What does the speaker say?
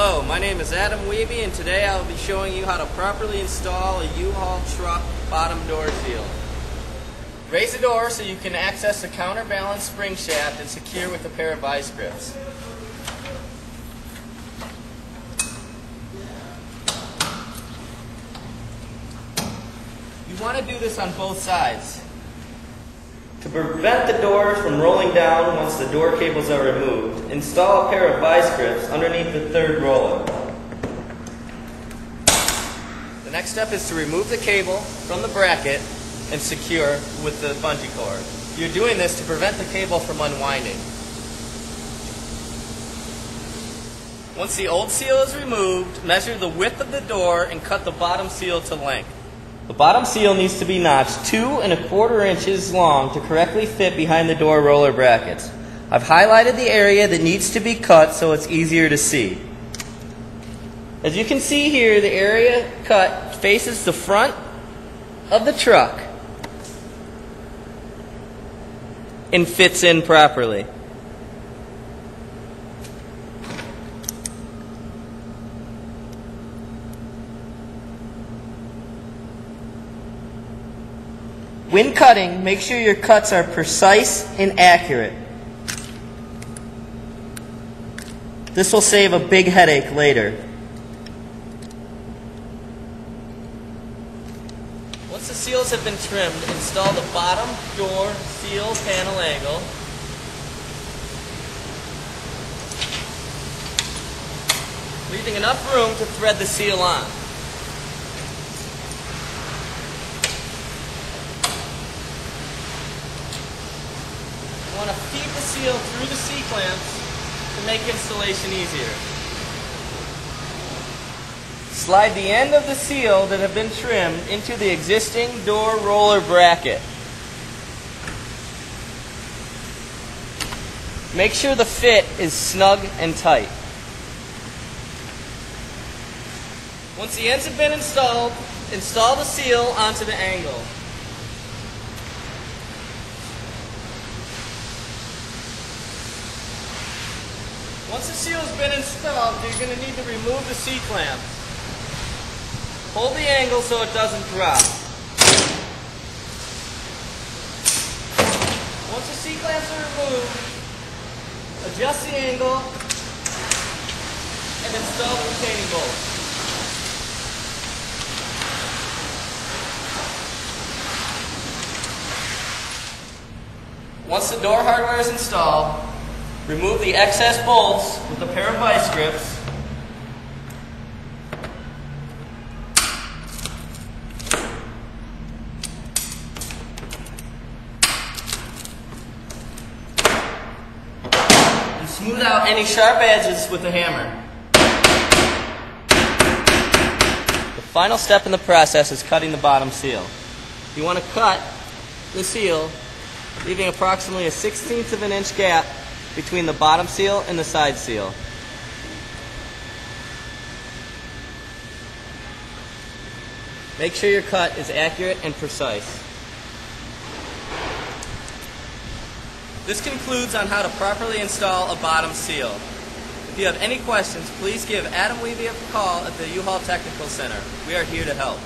Hello, my name is Adam Wiebe, and today I will be showing you how to properly install a U-Haul truck bottom door seal. Raise the door so you can access the counterbalance spring shaft and secure with a pair of vice grips. You want to do this on both sides. To prevent the doors from rolling down once the door cables are removed, install a pair of vice grips underneath the third roller. The next step is to remove the cable from the bracket and secure with the bungee cord. You're doing this to prevent the cable from unwinding. Once the old seal is removed, measure the width of the door and cut the bottom seal to length. The bottom seal needs to be notched 2 1/4 inches long to correctly fit behind the door roller brackets. I've highlighted the area that needs to be cut so it's easier to see. As you can see here, the area cut faces the front of the truck and fits in properly. When cutting, make sure your cuts are precise and accurate. This will save a big headache later. Once the seals have been trimmed, install the bottom door seal panel angle. Leaving enough room to thread the seal on. You want to feed the seal through the C-clamps to make installation easier. Slide the end of the seal that have been trimmed into the existing door roller bracket. Make sure the fit is snug and tight. Once the ends have been installed, install the seal onto the angle. Once the seal has been installed, you're going to need to remove the C-clamp. Hold the angle so it doesn't drop. Once the C-clamps are removed, adjust the angle and install the retaining bolts. Once the door hardware is installed, remove the excess bolts with a pair of vice grips. And smooth out any sharp edges with a hammer. The final step in the process is cutting the bottom seal. You want to cut the seal, leaving approximately a 1/16 of an inch gap between the bottom seal and the side seal. Make sure your cut is accurate and precise. This concludes on how to properly install a bottom seal. If you have any questions, please give Adam Wiebe a call at the U-Haul Technical Center. We are here to help.